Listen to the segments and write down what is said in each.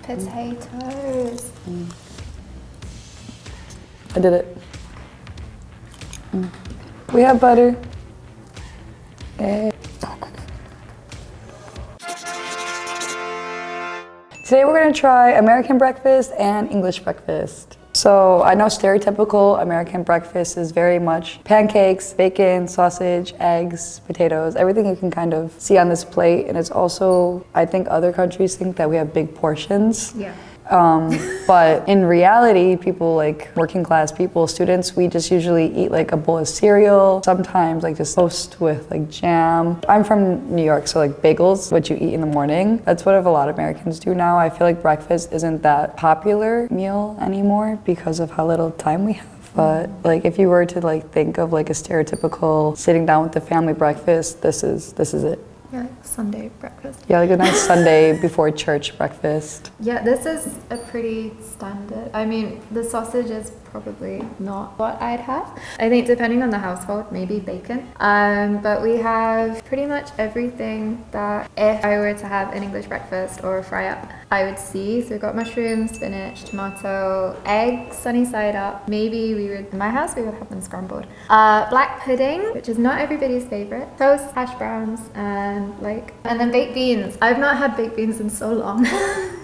Potatoes. I did it. We have butter. Hey. Today we're gonna try American breakfast and English breakfast. So I know stereotypical American breakfast is very much pancakes, bacon, sausage, eggs, potatoes, everything you can kind of see on this plate. And it's also, I think other countries think that we have big portions. Yeah. But in reality, people like working class people, students, we just usually eat like a bowl of cereal, sometimes like just toast with like jam. I'm from New York, so like bagels, what you eat in the morning, that's what a lot of Americans do now. I feel like breakfast isn't that popular meal anymore because of how little time we have. But like if you were to like think of like a stereotypical sitting down with the family breakfast, this is it. Yeah, like Sunday breakfast. Yeah, like a nice Sunday before church breakfast. Yeah, this is a pretty standard. I mean, the sausage is probably not what I'd have. I think depending on the household, maybe bacon. But we have pretty much everything that if I were to have an English breakfast or a fry up, I would see. So we've got mushrooms, spinach, tomato, eggs, sunny side up. Maybe we would, in my house, we would have them scrambled. Black pudding, which is not everybody's favorite. Toast, hash browns, and then baked beans. I've not had baked beans in so long.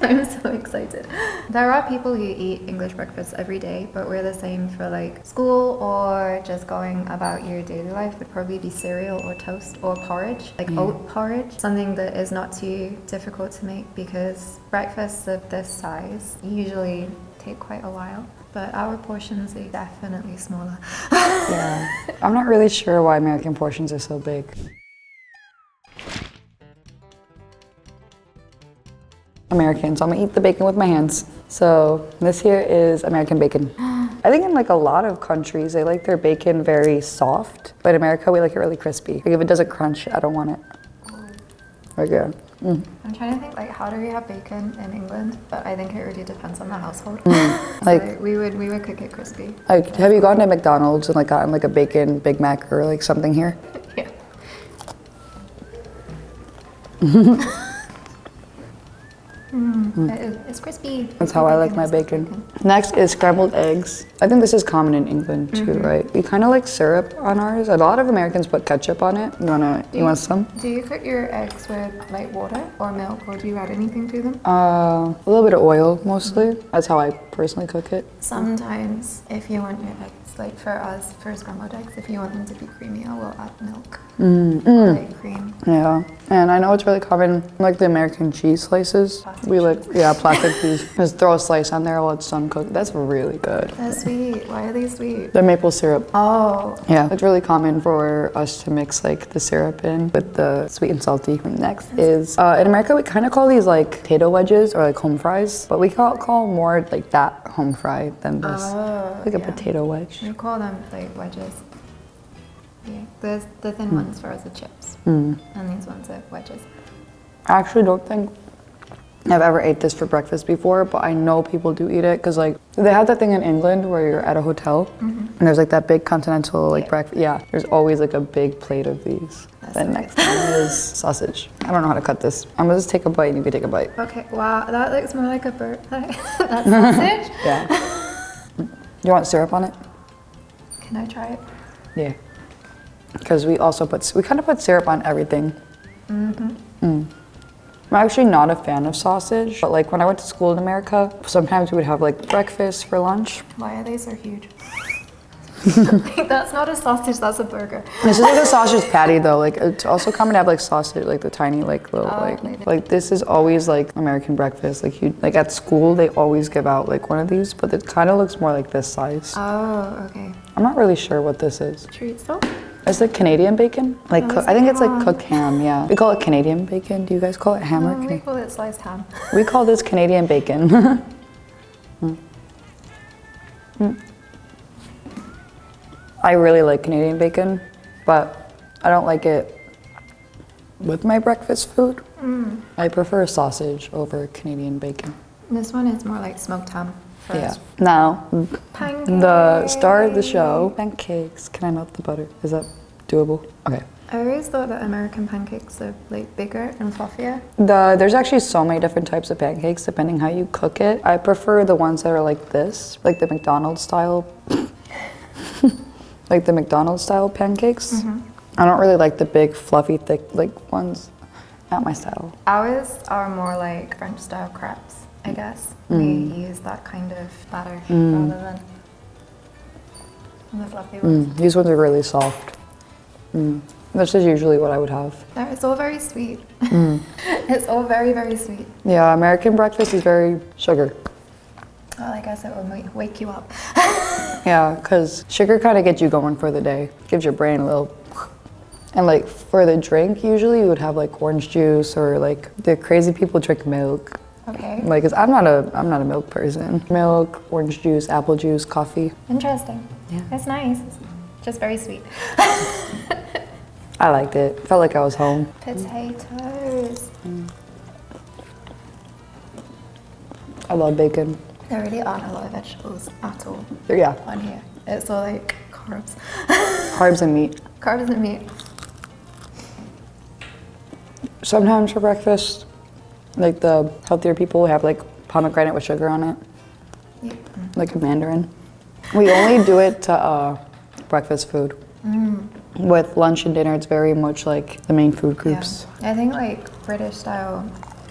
I'm so excited. There are people who eat English breakfast every day, but we're the same for like school or just going about your daily life. Would probably be cereal or toast or porridge, like oat porridge. Something that is not too difficult to make because breakfasts of this size usually take quite a while. But our portions are definitely smaller. Yeah, I'm not really sure why American portions are so big. American, so I'm gonna eat the bacon with my hands. So this here is American bacon. I think in like a lot of countries, they like their bacon very soft, but in America, we like it really crispy. Like if it doesn't crunch, I don't want it. Okay. I'm trying to think like how do we have bacon in England? But I think it really depends on the household. Like so we would cook it crispy. Like, have you gone to McDonald's and like gotten like a bacon Big Mac or like something here? Yeah. It's crispy. That's how I like my bacon. Next is scrambled eggs. I think this is common in England too, right? We kind of like syrup on ours. A lot of Americans put ketchup on it. You want some? Do you cook your eggs with like water or milk, or do you add anything to them? A little bit of oil mostly. That's how I personally cook it. Sometimes if you want your eggs, like for us, for scrambled eggs, if you want them to be creamy, I will add milk or like cream. Yeah, and I know it's really common, like the American cheese slices. We like, yeah, plastic cheese. Just throw a slice on there while it's done cooking. That's really good. They're sweet. Why are they sweet? The maple syrup. Oh. Yeah, it's really common for us to mix like the syrup in with the sweet and salty. Next is, in America, we kind of call these like potato wedges or like home fries, but we call more like that home fry than this, like a potato wedge. We call them like wedges. Yeah, there's the thin ones for us are chips, and these ones are wedges. I actually don't think I've ever ate this for breakfast before, but I know people do eat it because like they have that thing in England where you're at a hotel and there's like that big continental like breakfast. Yeah, there's always like a big plate of these. Then next one is sausage. I don't know how to cut this. I'm gonna just take a bite and you can take a bite. Okay, wow, that looks more like a bird. That's sausage? Yeah. You want syrup on it? Can I try it? Yeah. Because we kind of put syrup on everything. I'm actually not a fan of sausage, but like when I went to school in America, sometimes we would have like breakfast for lunch. Why are they so huge? Like, that's not a sausage, that's a burger. This is like a sausage patty though. Like it's also common to have like sausage, like the tiny like little like this is always like American breakfast. Like you like at school they always give out like one of these, but it kind of looks more like this size. Oh, okay. I'm not really sure what this is. Chorizo? It's like Canadian bacon. Like I think it's like cooked ham. Yeah, we call it Canadian bacon. Do you guys call it ham or we call it sliced ham. We call this Canadian bacon. I really like Canadian bacon, but I don't like it with my breakfast food. I prefer sausage over Canadian bacon. This one is more like smoked ham. Yeah. Now, pancakes. The star of the show, pancakes. Can I melt the butter? Is that doable? Okay. I always thought that American pancakes are like bigger and fluffier. There's actually so many different types of pancakes depending how you cook it. I prefer the ones that are like this, like the McDonald's style, like the McDonald's style pancakes. I don't really like the big, fluffy, thick like ones. Not my style. Ours are more like French style crepes, I guess. We use that kind of batter rather than the fluffy ones. These ones are really soft. This is usually what I would have. It's all very sweet. It's all very, very sweet. Yeah, American breakfast is very sugar. Well, I guess it will wake you up. Yeah, because sugar kind of gets you going for the day. Gives your brain a little... And like for the drink, usually you would have like orange juice or like the crazy people drink milk. Okay. Like, 'cause I'm not a milk person. Milk, orange juice, apple juice, coffee. Interesting. Yeah. It's nice. It's just very sweet. I liked it. Felt like I was home. Potatoes. I love bacon. There really aren't a lot of vegetables at all Yeah, on here. It's all like carbs. carbs and meat. Carbs and meat. Sometimes for breakfast, like the healthier people have like pomegranate with sugar on it, Yep. like a mandarin. We only do it to breakfast food. With lunch and dinner, it's very much like the main food groups. Yeah. I think like British style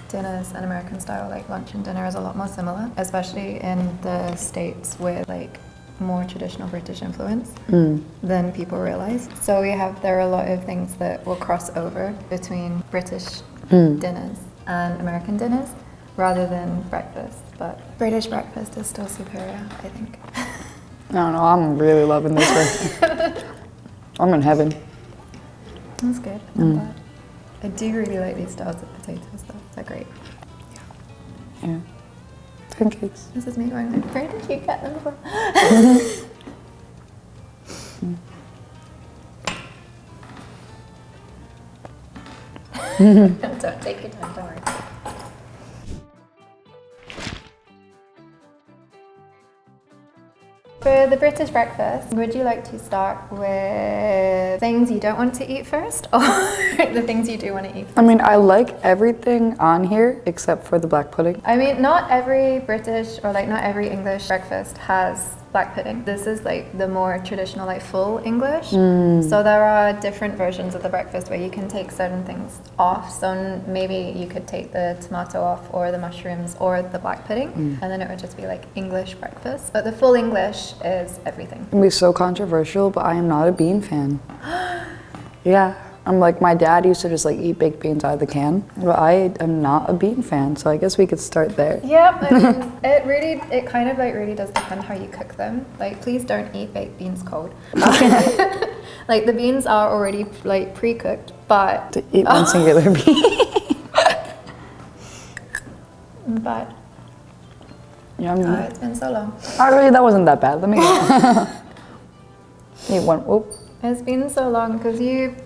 dinners and American style like lunch and dinner is a lot more similar, especially in the States with like more traditional British influence than people realize. So there are a lot of things that will cross over between British dinners and American dinners rather than breakfast. But British breakfast is still superior, I think. I don't know, I'm really loving this one. I'm in heaven. That's good. I'm glad. I do really like these styles of potatoes though. They're great. Yeah. Pancakes. This is me going like, where did you get them from? Don't take your time, don't worry. For the British breakfast, would you like to start with things you don't want to eat first or the things you do want to eat first? I mean, I like everything on here except for the black pudding. I mean, not every British or like not every English breakfast has black pudding. This is like the more traditional like full English. So there are different versions of the breakfast where you can take certain things off. So maybe you could take the tomato off or the mushrooms or the black pudding and then it would just be like English breakfast. But the full English is everything. It'll be so controversial, but I am not a bean fan. Yeah. I'm like, my dad used to just like eat baked beans out of the can, but I am not a bean fan, so I guess we could start there. Yeah, I mean, it kind of like really does depend how you cook them. Like, please don't eat baked beans cold. Like, the beans are already like pre-cooked, but... To eat one singular bean. But... Yummy. Oh, it's been so long. Really, that wasn't that bad. Let me eat one. Whoop. It's been so long because you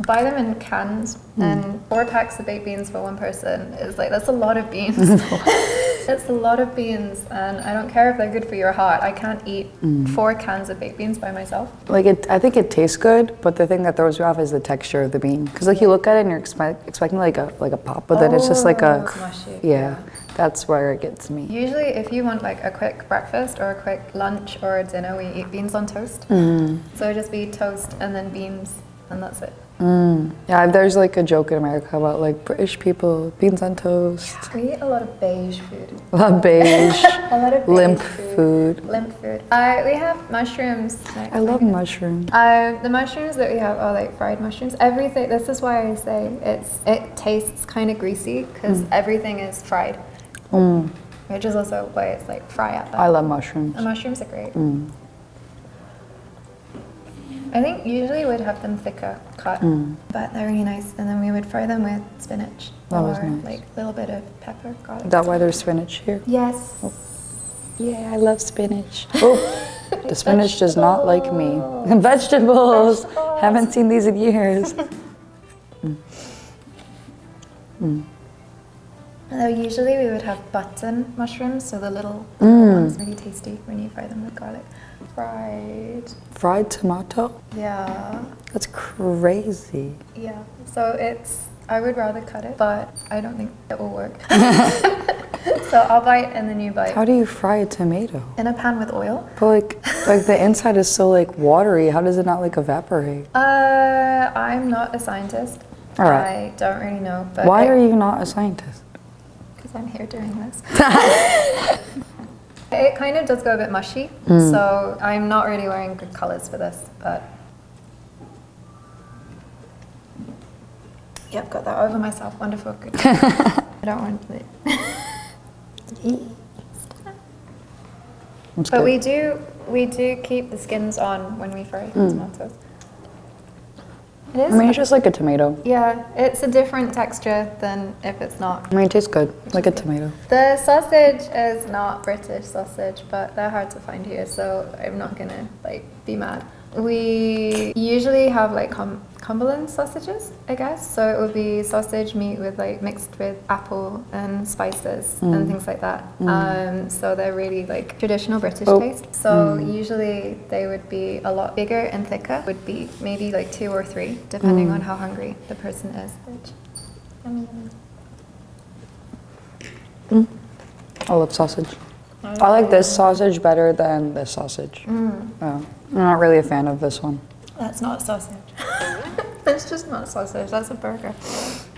buy them in cans and 4 packs of baked beans for one person is like, that's a lot of beans. It's a lot of beans and I don't care if they're good for your heart. I can't eat 4 cans of baked beans by myself. Like I think it tastes good, but the thing that throws you off is the texture of the bean. Because like you look at it and you're expecting like a pop, but then it's just like a, it's mushy. yeah, that's where it gets me. Usually if you want like a quick breakfast or a quick lunch or a dinner, we eat beans on toast. So it'd just be toast and then beans and that's it. Yeah, there's like a joke in America about like British people, beans on toast. We eat a lot of beige food. A lot of beige, A lot of beige limp food. Limp food. We have mushrooms. I love mushrooms. The mushrooms that we have are like fried mushrooms. Everything, this is why I say it tastes kind of greasy because everything is fried. Which is also why it's like fry up. I love mushrooms. The mushrooms are great. I think usually we'd have them thicker cut, but they're really nice. And then we would fry them with spinach That was or nice. like a little bit of pepper, garlic. Is that why there's spinach here? Yes. Yeah, I love spinach. Oh, the spinach does not like me. Vegetables. Haven't seen these in years. Although usually we would have button mushrooms, so the little ones, really tasty when you fry them with garlic. Fried tomato? Yeah. That's crazy. Yeah. So I would rather cut it, but I don't think it will work. So I'll bite and then you bite. How do you fry a tomato? In a pan with oil. But like the inside is so like watery. How does it not like evaporate? I'm not a scientist. All right. I don't really know. But Why are you not a scientist? Because I'm here doing this. It kind of does go a bit mushy, so I'm not really wearing good colors for this, but yep, got that over myself. Wonderful. Good. I don't want it. But we do keep the skins on when we fry tomatoes. It is. I mean, it's just like a tomato. Yeah, it's a different texture than if it's not. I mean, it tastes good, like a tomato. The sausage is not British sausage, but they're hard to find here, so I'm not gonna be mad. We usually have Cumberland sausages, I guess. So it would be sausage meat with mixed with apple and spices and things like that. So they're really traditional British taste. So usually they would be a lot bigger and thicker. Would be maybe 2 or 3, depending on how hungry the person is. I love sausage. I like this sausage better than this sausage. Yeah. I'm not really a fan of this one. That's not a sausage. That's just not a sausage, that's a burger.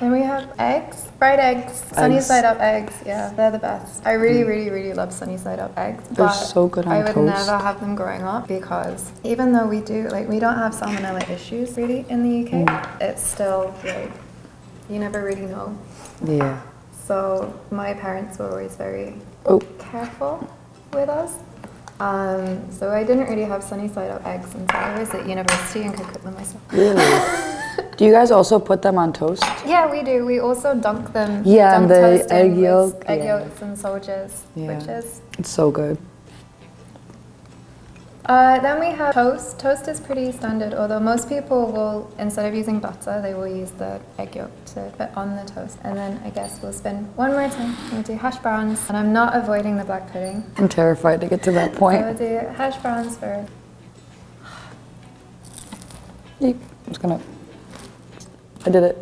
Then we have eggs, fried eggs, sunny side up eggs. Yeah, they're the best. I really, really, really love sunny side up eggs. They're so good on toast. I would never have them growing up because even though we do, we don't have salmonella issues really in the UK, it's still you never really know. Yeah. So my parents were always very careful with us. So I didn't really have sunny side up eggs until I was at university and could cook them myself. Really? Do you guys also put them on toast? Yeah, we do. We also dunk them. Yeah, dunk and the toast egg in with yolk. Egg yolks and soldiers, which is. It's so good. Then we have toast. Toast is pretty standard, although most people will, instead of using butter, they will use the egg yolk to put on the toast. And then I guess we'll spin one more time. We'll do hash browns, and I'm not avoiding the black pudding. I'm terrified to get to that point. So we'll do hash browns first. I'm just gonna. I did it.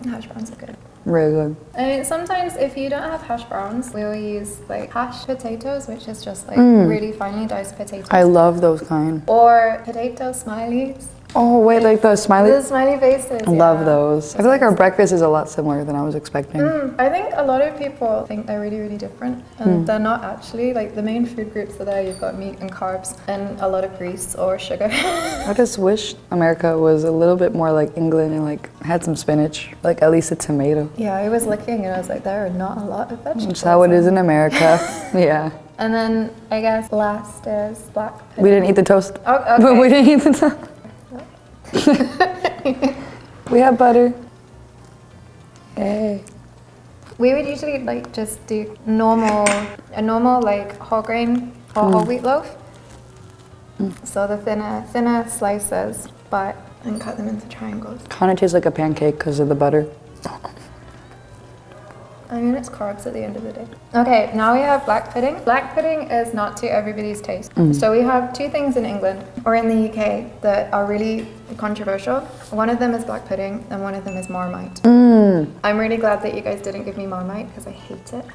Hash browns are good. Really good. I mean, sometimes if you don't have hash browns, we'll use hashed potatoes, which is just really finely diced potatoes. I love those kind. Or potato smileys. Oh wait, the smiley. The smiley faces. I love those. I feel like our breakfast is a lot similar than I was expecting. I think a lot of people think they're really, really different, and they're not actually. The main food groups are there. You've got meat and carbs, and a lot of grease or sugar. I just wish America was a little bit more like England and had some spinach, at least a tomato. Yeah, I was looking and I was like, there are not a lot of vegetables. That's how it is in America. Yeah. And then I guess last is black pudding. We didn't eat the toast. Oh, okay. We didn't eat the toast. We have butter. Hey. We would usually just do a normal whole grain or whole wheat loaf. So the thinner slices, and cut them into triangles. Kind of tastes like a pancake because of the butter. I mean, it's carbs at the end of the day. Okay, now we have black pudding. Black pudding is not to everybody's taste. So we have 2 things in England or in the UK that are really controversial. One of them is black pudding and one of them is Marmite. I'm really glad that you guys didn't give me Marmite because I hate it.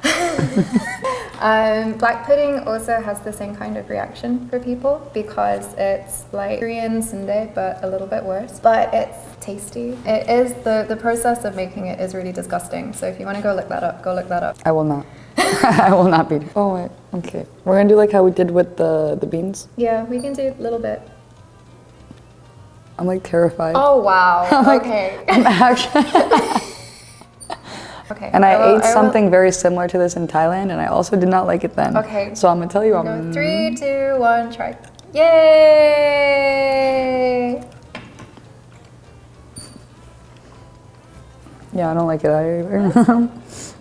Black pudding also has the same kind of reaction for people because it's like Korean sundae but a little bit worse. But it's tasty. It is, the process of making it is really disgusting. So if you want to go look that up, go look that up. I will not. I will not be. Oh wait, okay. We're gonna do how we did with the beans? Yeah, we can do a little bit. I'm terrified. Oh wow, okay. I'm actually... Okay. And I ate something very similar to this in Thailand, and I also did not like it then. Okay. So I'm gonna tell you. Go 3, 2, 1, try. Yay! Yeah, I don't like it either.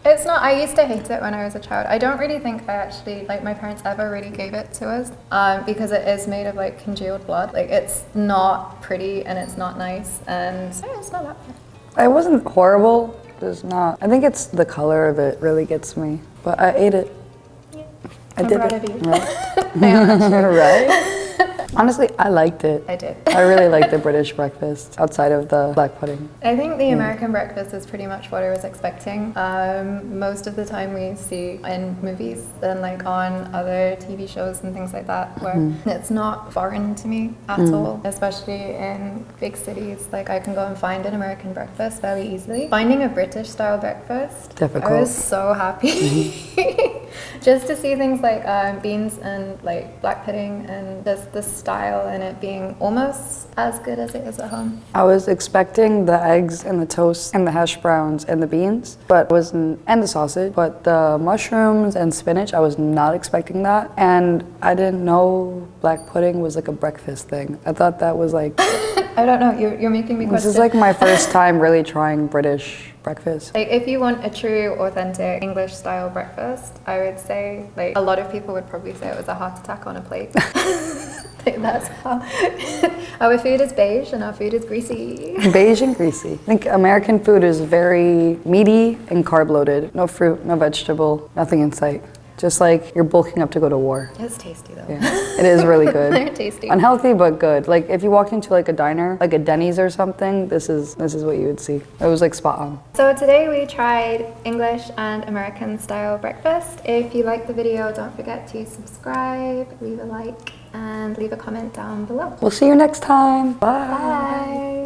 It's not. I used to hate it when I was a child. I don't really think I actually my parents ever really gave it to us because it is made of congealed blood. It's not pretty and it's not nice and it's not that bad. It wasn't horrible. It's not. I think it's the color of it really gets me. But I ate it. I I'm did proud it. of you. Right? Right? Honestly, I liked it. I did. I really liked the British breakfast outside of the black pudding. I think the American breakfast is pretty much what I was expecting. Most of the time we see in movies and like on other TV shows and things like that where it's not foreign to me at all, especially in big cities. Like I can go and find an American breakfast very easily. Finding a British style breakfast, Difficult. I was so happy. Just to see things like beans and like black pudding and just the style and it being almost as good as it is at home. I was expecting the eggs and the toast and the hash browns and the beans, but and the sausage, but the mushrooms and spinach, I was not expecting that. And I didn't know black pudding was like a breakfast thing. I thought that was like... I don't know, you're making me question. This is like my first time really trying British breakfast. Like if you want a true, authentic English style breakfast, I would say like a lot of people would probably say it was a heart attack on a plate. Like, that's how our food is beige and our food is greasy. Beige and greasy. I think American food is very meaty and carb loaded. No fruit, no vegetable, nothing in sight. Just like you're bulking up to go to war. It's tasty though. Yeah, it is really good. They're tasty. Unhealthy but good. Like if you walked into like a diner, like a Denny's or something, this is what you would see. It was like spot on. So today we tried English and American style breakfast. If you liked the video, don't forget to subscribe, leave a like, and leave a comment down below. We'll see you next time. Bye. Bye.